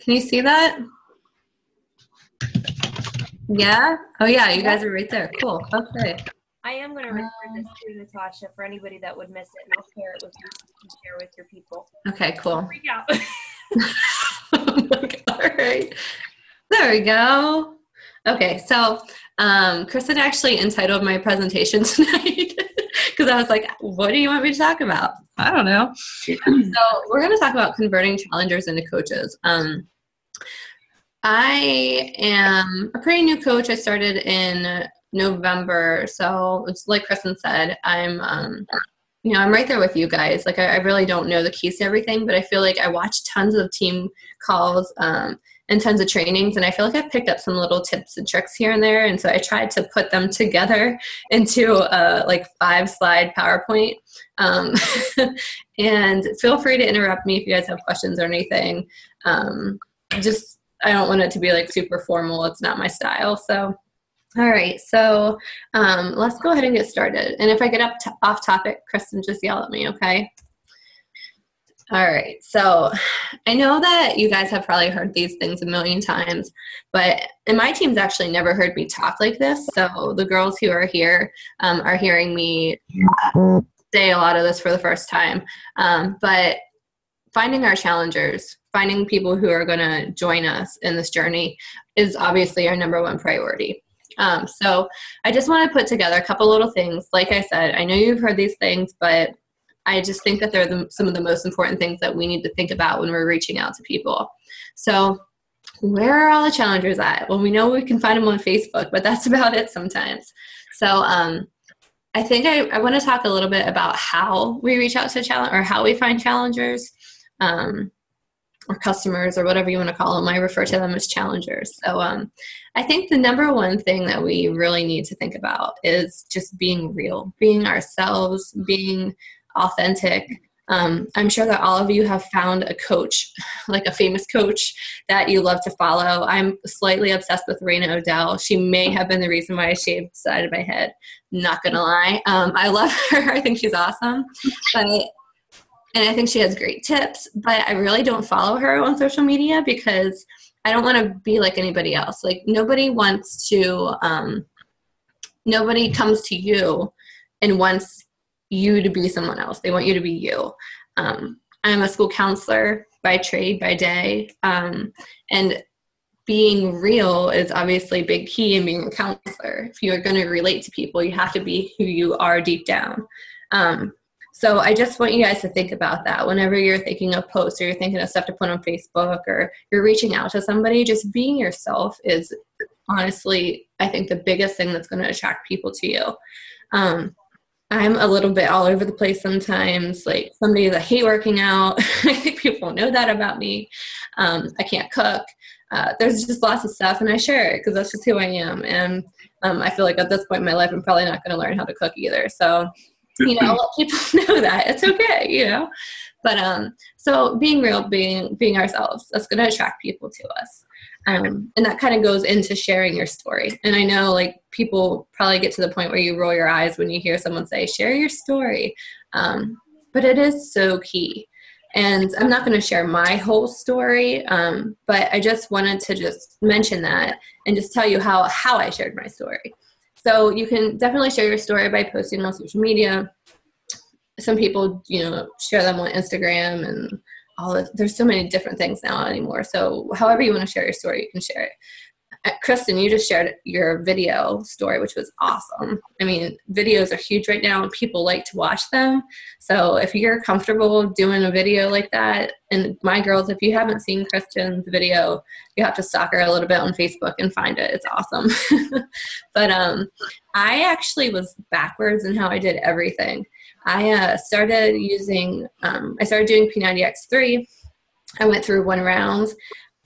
Can you see that? Yeah? Oh, yeah, you guys are right there. Cool. Okay. I am going to record this too, Natasha, for anybody that would miss it, and I'll share it with you so you can share with your people. Okay, cool. Freak out. Oh my God. All right. There we go. Okay, so Kristen actually entitled my presentation tonight because I was like, what do you want me to talk about? I don't know. So we're going to talk about converting challengers into coaches. I am a pretty new coach. I started in November. So it's like Kristen said, I'm right there with you guys. Like I really don't know the keys to everything, but I feel like I watch tons of team calls and tons of trainings, and I feel like I've picked up some little tips and tricks here and there. And so I tried to put them together into a 5-slide PowerPoint. And feel free to interrupt me if you guys have questions or anything. I don't want it to be super formal. It's not my style. So, all right. So let's go ahead and get started. And if I get off topic, Kristen, just yell at me, okay? All right. So I know that you guys have probably heard these things a million times, and my team's actually never heard me talk like this. So the girls who are here are hearing me say a lot of this for the first time. But finding our challengers, finding people who are going to join us in this journey is obviously our number one priority. So I just want to put together a couple little things. Like I said, I know you've heard these things, but I just think that they're some of the most important things that we need to think about when we're reaching out to people. So where are all the challengers at? Well, we know we can find them on Facebook, but that's about it sometimes. So I think I want to talk a little bit about how we reach out to or how we find challengers. Or customers, or whatever you want to call them. I refer to them as challengers. So I think the number one thing that we really need to think about is just being real, being ourselves, being authentic. I'm sure that all of you have found a coach, like a famous coach that you love to follow. I'm slightly obsessed with Raina Odell. She may have been the reason why I shaved the side of my head. Not gonna lie. I love her. I think she's awesome. And I think she has great tips, but I really don't follow her on social media because I don't want to be like anybody else. Like nobody comes to you and wants you to be someone else. They want you to be you. I'm a school counselor by trade, by day. And being real is obviously a big key in being a counselor. If you're going to relate to people, you have to be who you are deep down. So I just want you guys to think about that whenever you're thinking of posts or you're thinking of stuff to put on Facebook or you're reaching out to somebody. Just being yourself is honestly, I think, the biggest thing that's going to attract people to you. I'm a little bit all over the place sometimes, like somebody that I hate working out. I think people know that about me. I can't cook. There's just lots of stuff, and I share it because that's just who I am. And I feel like at this point in my life, I'm probably not going to learn how to cook either. So let people know that it's okay, but so being real, being ourselves, that's going to attract people to us. And that kind of goes into sharing your story. And I know people probably get to the point where you roll your eyes when you hear someone say, share your story. But it is so key. And I'm not going to share my whole story, but I just wanted to just mention that and just tell you how I shared my story. So you can definitely share your story by posting on social media. Some people, share them on Instagram and there's so many different things now anymore. So however you want to share your story, you can share it. Kristen, you just shared your video story, which was awesome. I mean, videos are huge right now and people like to watch them. So if you're comfortable doing a video like that, and my girls, if you haven't seen Kristen's video, you have to stalk her a little bit on Facebook and find it. It's awesome. But I actually was backwards in how I did everything. I started doing P90X3. I went through 1 round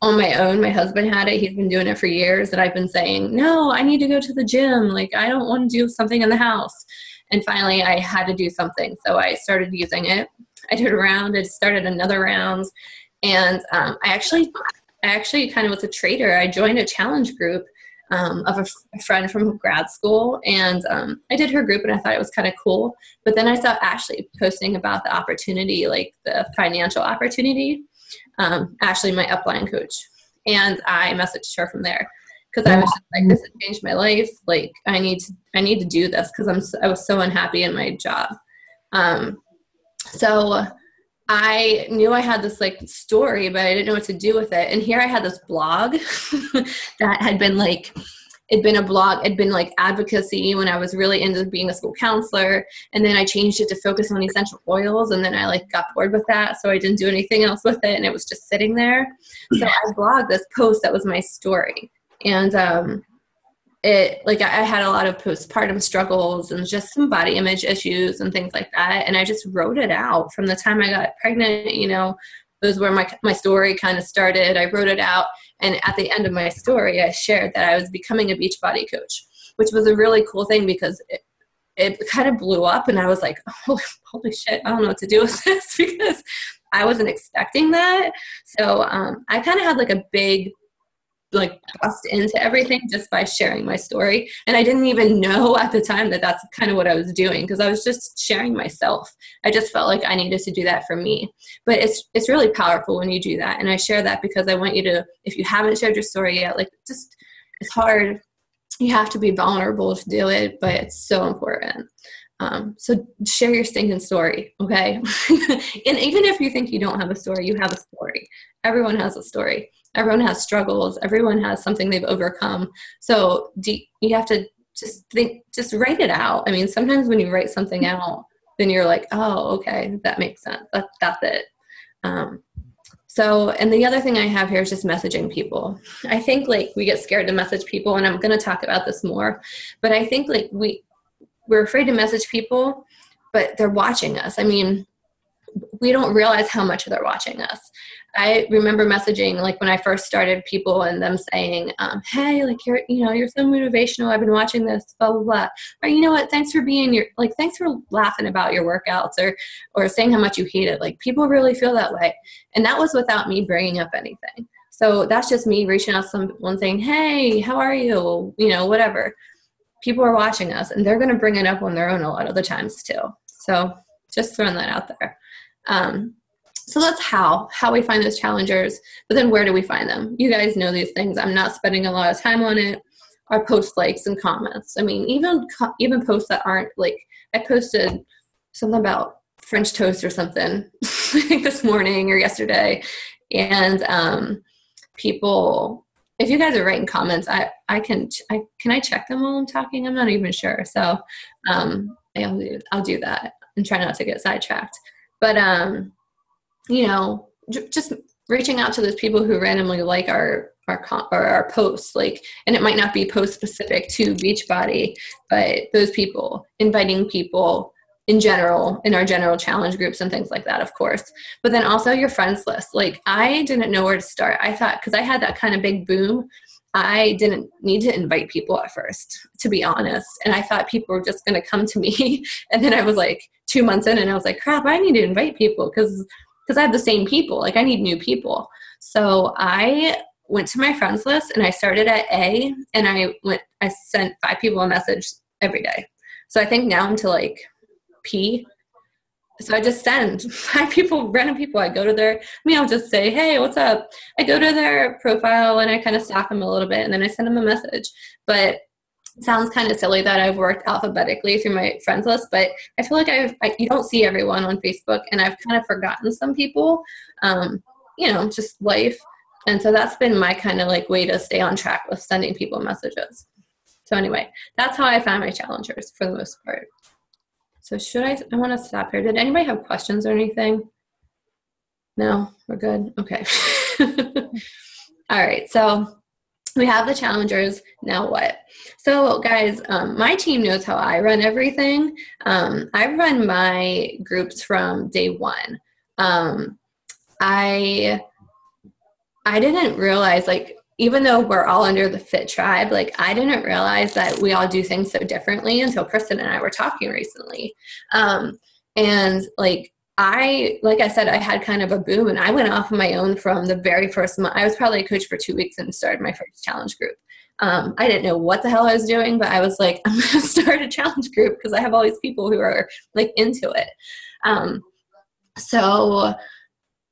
on my own. My husband had it. He's been doing it for years, and I've been saying, no, I need to go to the gym. I don't want to do something in the house. And finally I had to do something. So I started using it. I did a round. I started another round. And I actually kind of was a traitor. I joined a challenge group of a friend from grad school, and I did her group and I thought it was kind of cool. But then I saw Ashley posting about the opportunity, the financial opportunity. Ashley, my upline coach. And I messaged her from there because I was just like, this has changed my life. Like, I need to do this because I was so unhappy in my job. So I knew I had this like story, but I didn't know what to do with it. And here I had this blog that had been like, it'd been a blog, it'd been like advocacy when I was really into being a school counselor. And then I changed it to focus on essential oils. And then I like got bored with that. So I didn't do anything else with it. And it was just sitting there. So I blogged this post that was my story. And, I had a lot of postpartum struggles and just some body image issues and things like that. And I just wrote it out from the time I got pregnant, you know, it was where my story kind of started. I wrote it out. And at the end of my story, I shared that I was becoming a Beachbody coach, which was a really cool thing because it kind of blew up. And I was like, oh, holy shit, I don't know what to do with this because I wasn't expecting that. So I kind of had like a big bust into everything just by sharing my story. And I didn't even know at the time that that's kind of what I was doing because I was just sharing myself. I just felt like I needed to do that for me. But it's really powerful when you do that. And I share that because I want you to, if you haven't shared your story yet, it's hard. You have to be vulnerable to do it, but it's so important. So share your stinking story, okay? And even if you think you don't have a story, you have a story. Everyone has a story. Everyone has struggles. Everyone has something they've overcome. So you have to just write it out. I mean, sometimes when you write something out, then you're like, oh, okay, that makes sense. That's it. And the other thing I have here is just messaging people. I think we get scared to message people, and I'm going to talk about this more, but I think we're afraid to message people, but they're watching us. I mean, we don't realize how much they're watching us. I remember messaging when I first started people and them saying, hey, you're so motivational. I've been watching this, blah, blah, blah. Or you know what? Thanks for thanks for laughing about your workouts or saying how much you hate it. People really feel that way. And that was without me bringing up anything. So that's just me reaching out to someone saying, hey, how are you? You know, whatever. People are watching us and they're going to bring it up on their own a lot of the times too. So just throwing that out there. So that's how we find those challengers, but then where do we find them? You guys know these things. I'm not spending a lot of time on it. Our post likes and comments. I mean, even posts that aren't I posted something about French toast or something this morning or yesterday. And, people, if you guys are writing comments, can I check them while I'm talking? I'm not even sure. So, I'll do that and try not to get sidetracked. But, just reaching out to those people who randomly like our posts, and it might not be post specific to Beachbody, but those people, inviting people in general, in our general challenge groups and things like that, of course. But then also your friends list. I didn't know where to start. I thought, because I had that kind of big boom, I didn't need to invite people at first, to be honest. And I thought people were just going to come to me. And then I was 2 months in and I was like, crap, I need to invite people because I have the same people. I need new people. So I went to my friends list and I started at A and I sent 5 people a message every day. So I think now I'm to P. So I just send 5 people, random people. I go to I'll just say, hey, what's up? I go to their profile and I kind of stalk them a little bit and then I send them a message. But it sounds kind of silly that I've worked alphabetically through my friends list, but I feel like you don't see everyone on Facebook and I've kind of forgotten some people, just life. And so that's been my kind of way to stay on track with sending people messages. So anyway, that's how I found my challengers for the most part. So I want to stop here. Did anybody have questions or anything? No, we're good. Okay. All right. So we have the challengers. Now what? So guys, my team knows how I run everything. I run my groups from day one. I didn't realize even though we're all under the Fit Tribe, I didn't realize that we all do things so differently until Kristen and I were talking recently. And like I said, I had kind of a boom and I went off on my own from the very first month. I was probably a coach for 2 weeks and started my first challenge group. I didn't know what the hell I was doing, but I was like, I'm going to start a challenge group because I have all these people who are into it. So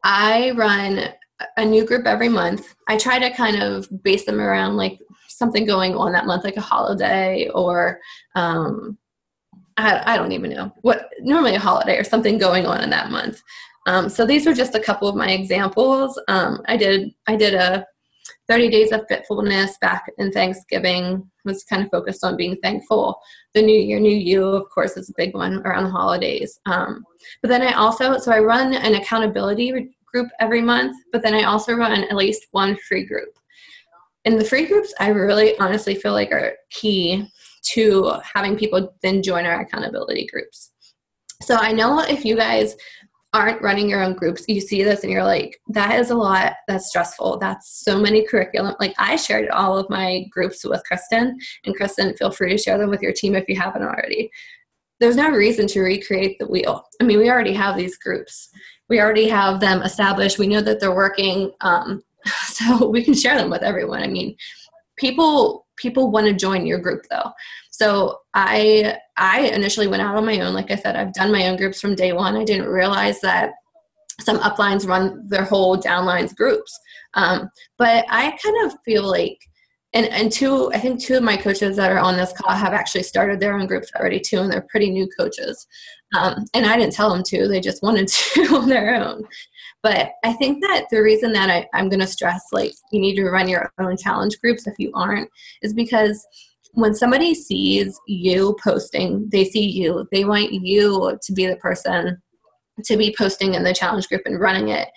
I run a new group every month. I try to kind of base them around like something going on that month, like a holiday or I don't even know what, normally a holiday or something going on in that month. So these were just a couple of my examples. I did a 30 days of fitfulness back in Thanksgiving, was kind of focused on being thankful. The New Year, New You, of course, is a big one around the holidays. But then I run an accountability group every month, but then I also run at least one free group. And the free groups, I really honestly feel like are key to having people then join our accountability groups. So I know if you guys aren't running your own groups, you see this and you're like, that is a lot, that's stressful, that's so many curriculum. Like I shared all of my groups with Kristen, and Kristen, feel free to share them with your team if you haven't already. There's no reason to recreate the wheel. I mean, we already have these groups. We already have them established. We know that they're working. So we can share them with everyone. I mean, people want to join your group though. So I initially went out on my own. Like I said, I've done my own groups from day one. I didn't realize that some uplines run their whole downlines groups. But I kind of feel like, and I think two of my coaches that are on this call have actually started their own groups already too, and they're pretty new coaches. And I didn't tell them to, they just wanted to on their own. But I think that the reason that I'm going to stress, like, you need to run your own challenge groups if you aren't, is because when somebody sees you posting, they see you, they want you to be the person to be posting in the challenge group and running it.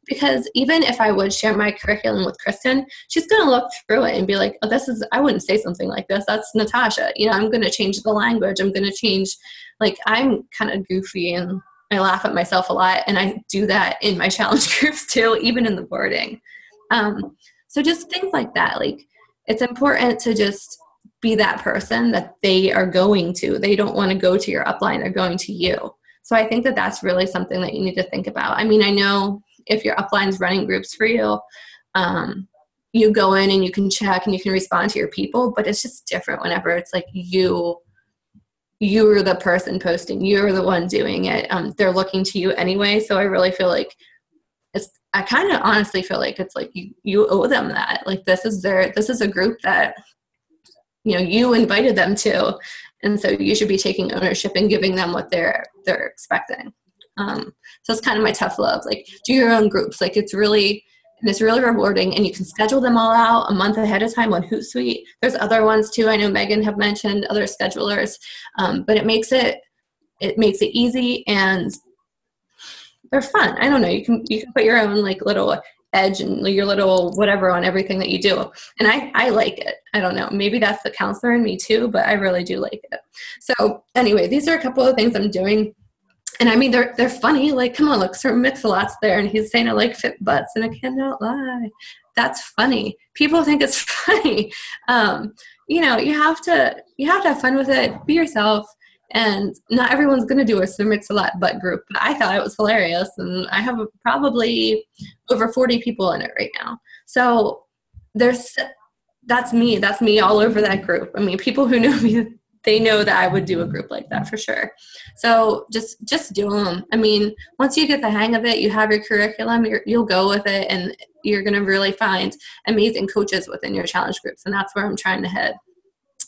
Because even if I would share my curriculum with Kristen, she's going to look through it and be like, oh, I wouldn't say something like this. That's Natasha. You know, I'm going to change the language. I'm going to change, like, I'm kind of goofy and I laugh at myself a lot. And I do that in my challenge groups too, even in the wording. So just things like that. Like, it's important to just be that person that they are going to. They don't want to go to your upline. They're going to you. So I think that that's really something that you need to think about. I mean, I know if your upline's running groups for you, you go in and you can check and you can respond to your people, but it's just different whenever it's like you're the person posting, you're the one doing it. They're looking to you anyway. So I really feel like I kind of honestly feel like it's like you owe them that. Like, this is a group that, you know, you invited them to. And so you should be taking ownership and giving them what they're expecting. So it's kind of my tough love. Like, do your own groups. Like, it's really rewarding, and you can schedule them all out a month ahead of time on Hootsuite. There's other ones too. I know Megan have mentioned other schedulers, but it makes it easy, and they're fun. I don't know. You can put your own like little edge and your little whatever on everything that you do. And I like it. I don't know. Maybe that's the counselor in me too, but I really do like it. So anyway, these are a couple of things I'm doing. And I mean, they're funny. Like, come on, look, Sir Mix-a-Lot's there, and he's saying I like fit butts, and I cannot lie. That's funny. People think it's funny. You know, you have to have fun with it. Be yourself. And not everyone's going to do a Sir Mix-a-Lot butt group. But I thought it was hilarious, and I have probably over 40 people in it right now. So that's me. That's me all over that group. I mean, people who know me, they know that I would do a group like that for sure. So just do them. I mean, once you get the hang of it, you have your curriculum, you'll go with it, and you're going to really find amazing coaches within your challenge groups. And that's where I'm trying to head.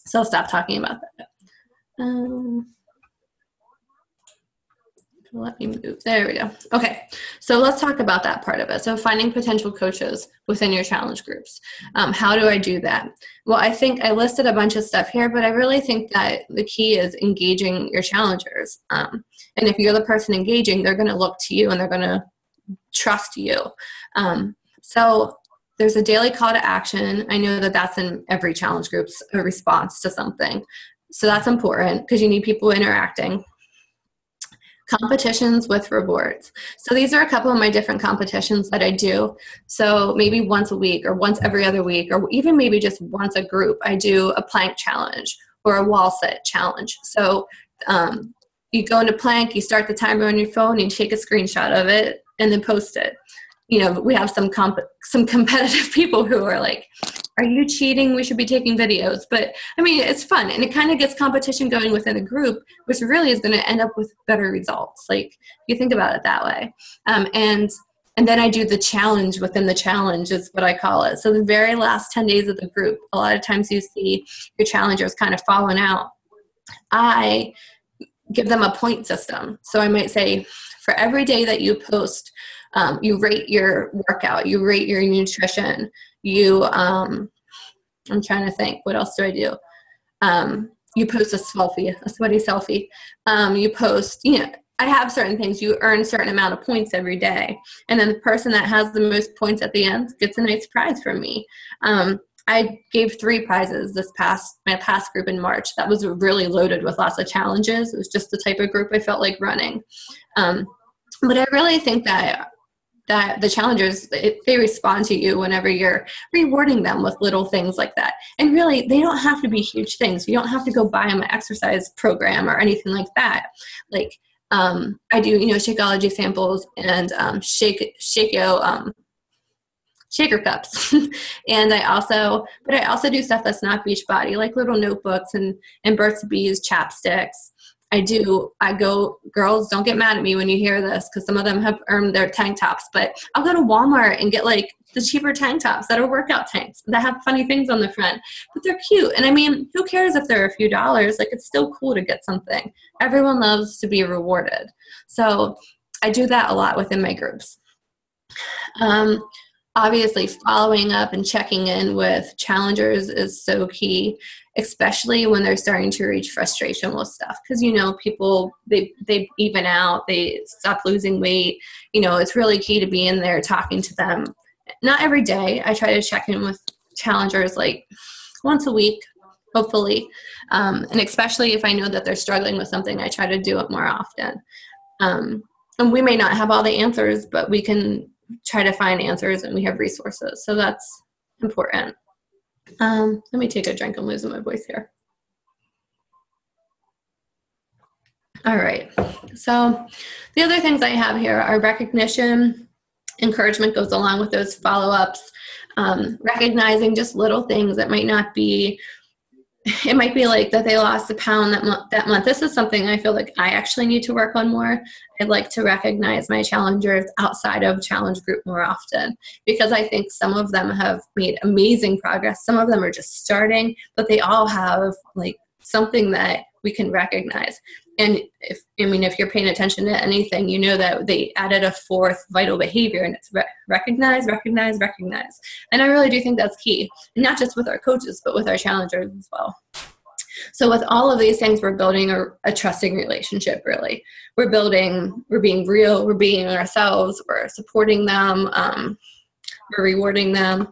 So I'll stop talking about that. Let me move. There we go. Okay. So let's talk about that part of it. So finding potential coaches within your challenge groups. How do I do that? Well, I think I listed a bunch of stuff here, but I really think that the key is engaging your challengers. And if you're the person engaging, they're going to look to you and they're going to trust you. So there's a daily call to action. I know that that's in every challenge group's a response to something. So that's important because you need people interacting. Competitions with rewards. So these are a couple of my different competitions that I do. So maybe once a week or once every other week, or even maybe just once a group, I do a plank challenge or a wall sit challenge. So you go into plank, you start the timer on your phone, and you take a screenshot of it and then post it. You know, we have some competitive people who are like, are you cheating? We should be taking videos. But I mean, it's fun, and it kind of gets competition going within the group, which really is going to end up with better results. Like, you think about it that way. And And then I do the challenge within the challenge is what I call it. So the very last 10 days of the group, a lot of times you see your challengers kind of falling out. I give them a point system. So I might say, for every day that you post, you rate your workout, you rate your nutrition, I'm trying to think, what else do I do? You post a sweaty selfie. You post, I have certain things. You earn a certain amount of points every day. And then the person that has the most points at the end gets a nice prize from me. I gave 3 prizes my past group in March. That was really loaded with lots of challenges. It was just the type of group I felt like running. But I really think that the challengers, they respond to you whenever you're rewarding them with little things like that. And really, they don't have to be huge things. You don't have to go buy them an exercise program or anything like that. Like, I do, Shakeology samples and shaker cups. And I also do stuff that's not Beachbody, like little notebooks and Burt's Bees chapsticks. Girls, don't get mad at me when you hear this, because some of them have earned their tank tops, but I'll go to Walmart and get like the cheaper tank tops that are workout tanks that have funny things on the front, but they're cute. And I mean, who cares if they're a few dollars? Like, it's still cool to get something. Everyone loves to be rewarded. So I do that a lot within my groups. Obviously, following up and checking in with challengers is so key, especially when they're starting to reach frustration with stuff. Because, people, they even out, they stop losing weight. It's really key to be in there talking to them. Not every day. I try to check in with challengers like once a week, hopefully. And especially if I know that they're struggling with something, I try to do it more often. And we may not have all the answers, but we can try to find answers, and we have resources. So that's important. Let me take a drink. I'm losing my voice here. All right. So the other things I have here are recognition. Encouragement goes along with those follow-ups. Recognizing just little things that might not be, it might be like that they lost a pound that month. This is something I feel like I actually need to work on more. I'd like to recognize my challengers outside of challenge group more often, because I think some of them have made amazing progress. Some of them are just starting, but they all have like something that we can recognize. And if you're paying attention to anything, you know that they added a 4th vital behavior, and it's recognize, recognize, recognize. And I really do think that's key, and not just with our coaches, but with our challengers as well. So with all of these things, we're building a trusting relationship, really. We're being real, we're being ourselves, we're supporting them, we're rewarding them.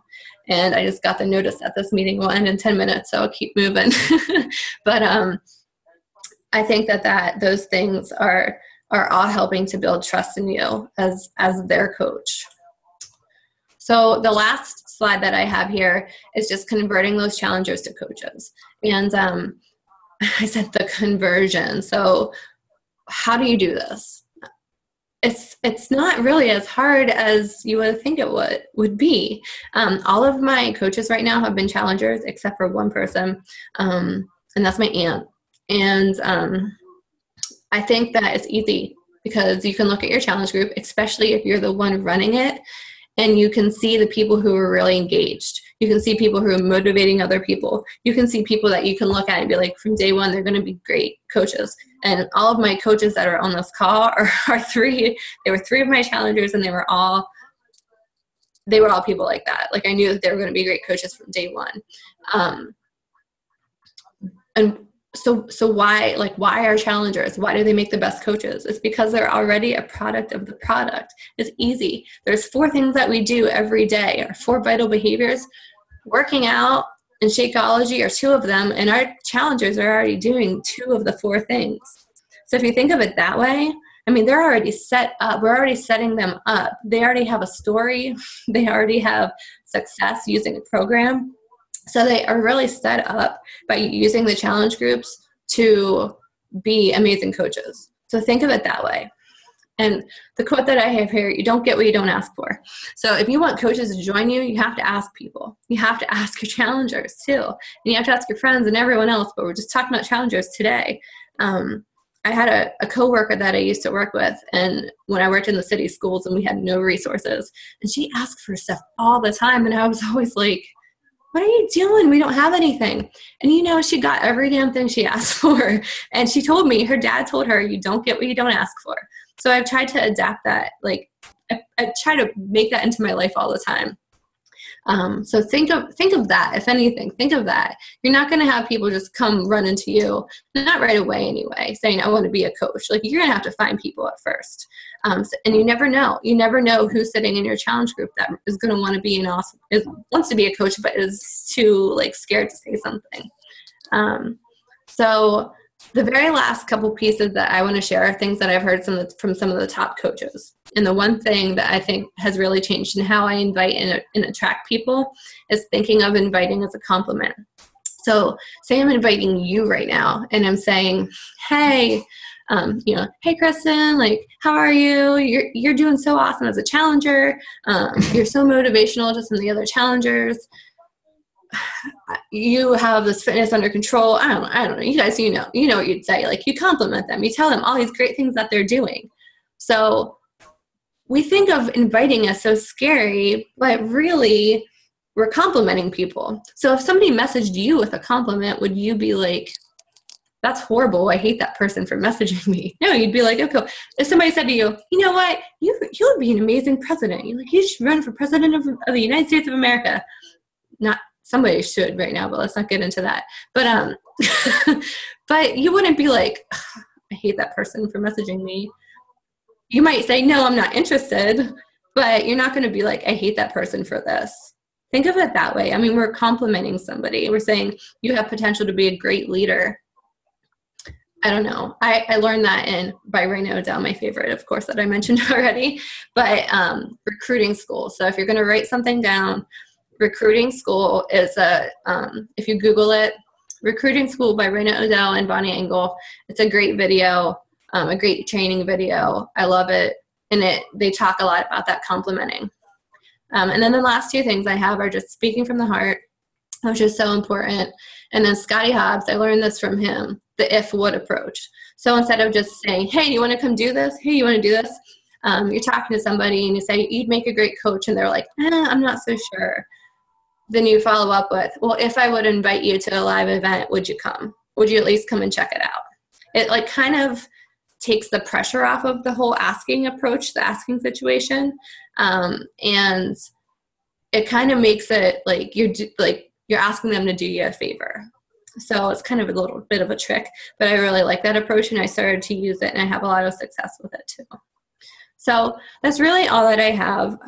And I just got the notice that this meeting will end in 10 minutes, so I'll keep moving. But I think that those things are all helping to build trust in you as their coach. So the last slide that I have here is just converting those challengers to coaches. And I said the conversion. So how do you do this? It's not really as hard as you would think it would be. All of my coaches right now have been challengers except for one person, and that's my aunt. And I think that it's easy because you can look at your challenge group, especially if you're the one running it, and you can see the people who are really engaged. You can see people who are motivating other people. You can see people that you can look at and be like, from day one, they're going to be great coaches. And all of my coaches that are on this call are 3. They were 3 of my challengers, and they were all people like that. Like, I knew that they were going to be great coaches from day one. And so why are challengers? Why do they make the best coaches? It's because they're already a product of the product. It's easy. There's 4 things that we do every day, or 4 vital behaviors. Working out and Shakeology are 2 of them, and our challengers are already doing 2 of the 4 things. So if you think of it that way, I mean, they're already set up. We're already setting them up. They already have a story. They already have success using a program. So they are really set up by using the challenge groups to be amazing coaches. So think of it that way. And the quote that I have here, you don't get what you don't ask for. So if you want coaches to join you, you have to ask people. You have to ask your challengers too. And you have to ask your friends and everyone else, but we're just talking about challengers today. I had a coworker that I used to work with, and when I worked in the city schools and we had no resources, and she asked for stuff all the time, and I was always like, what are you doing? We don't have anything. And she got every damn thing she asked for. And she told me, her dad told her, you don't get what you don't ask for. So I've tried to adapt that. Like I try to make that into my life all the time. So think of that. If anything, think of that. You're not going to have people just come run into you, not right away anyway, saying, I want to be a coach. Like, you're going to have to find people at first. And you never know. You never know who's sitting in your challenge group that is going to want to be wants to be a coach, but is too scared to say something. So the very last couple pieces that I want to share are things that I've heard from some of the top coaches. And the one thing that I think has really changed in how I invite and attract people is thinking of inviting as a compliment. So say I'm inviting you right now and I'm saying, hey, hey, Kristen, how are you? You're doing so awesome as a challenger. You're so motivational to some of the other challengers. You have this fitness under control. I don't know. You guys, you know what you'd say. You compliment them. You tell them all these great things that they're doing. So we think of inviting as so scary, but really we're complimenting people. So if somebody messaged you with a compliment, would you be like, that's horrible, I hate that person for messaging me? No, you'd be like, okay. If somebody said to you, you know what, you would be an amazing president. You should run for president of the United States of America. Not somebody should right now, but let's not get into that. But but you wouldn't be like, I hate that person for messaging me. You might say, no, I'm not interested, but you're not going to be like, I hate that person for this. Think of it that way. I mean, we're complimenting somebody. We're saying you have potential to be a great leader. I don't know. I learned that by Raina O'Dell, my favorite, of course, that I mentioned already, but recruiting school. So if you're going to write something down, recruiting school is if you Google it, recruiting school by Raina O'Dell and Bonnie Engel. It's a great video, a great training video. I love it. And they talk a lot about that complimenting. And then the last two things I have are just speaking from the heart, which is so important. And then Scotty Hobbs, I learned this from him, the if-would approach. So instead of just saying, hey, you want to come do this? Hey, you want to do this? You're talking to somebody and you say, you'd make a great coach. And they're like, I'm not so sure. Then you follow up with, well, if I would invite you to a live event, would you come? Would you at least come and check it out? It kind of takes the pressure off of the whole asking approach, the asking situation. And it kind of makes it you're asking them to do you a favor. So it's kind of a little bit of a trick, but I really like that approach and I started to use it and I have a lot of success with it too. So that's really all that I have.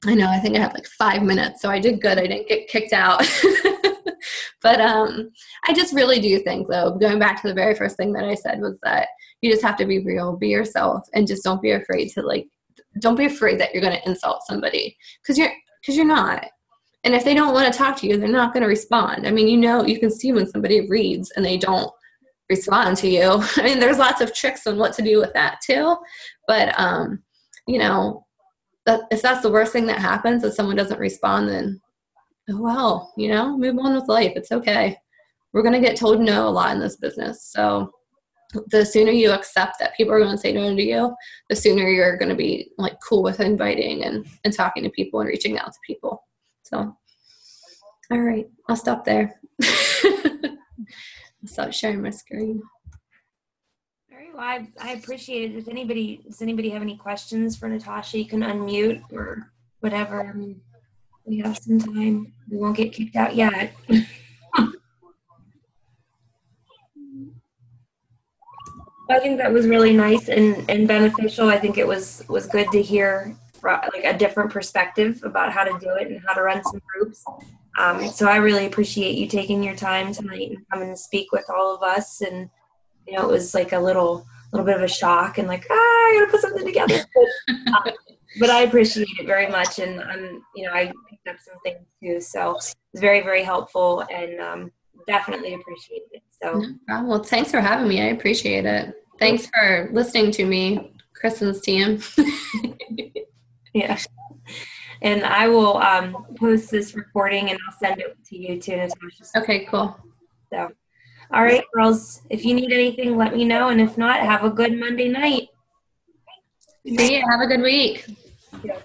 I know, I think I have 5 minutes, so I did good. I didn't get kicked out. But I just really do think, though, going back to the very first thing that I said was that you just have to be real, be yourself, and just don't be afraid don't be afraid that you're going to insult somebody because you're not. And if they don't want to talk to you, they're not going to respond. I mean, you can see when somebody reads and they don't respond to you. I mean, there's lots of tricks on what to do with that too. But, if that's the worst thing that happens, if someone doesn't respond, then, oh, well, move on with life. It's okay. We're going to get told no a lot in this business. So the sooner you accept that people are going to say no to you, the sooner you're going to be cool with inviting and talking to people and reaching out to people. So, all right, I'll stop there. I'll stop sharing my screen. Well, I appreciate it. Does anybody have any questions for Natasha? You can unmute or whatever. I mean, we have some time. We won't get kicked out yet. I think that was really nice and beneficial. I think it was good to hear a different perspective about how to do it and how to run some groups. So I really appreciate you taking your time tonight and coming to speak with all of us. And it was a little bit of a shock and I gotta put something together. But I appreciate it very much, and I picked up some things too. So it's very, very helpful, and definitely appreciate it. So well, thanks for having me. I appreciate it. Thanks for listening to me, Kristen's team. Yeah. And I will post this recording and I'll send it to you too, Natasha. Okay, cool. So, All right, girls, if you need anything, let me know. And if not, have a good Monday night. See you. Have a good week. Yeah.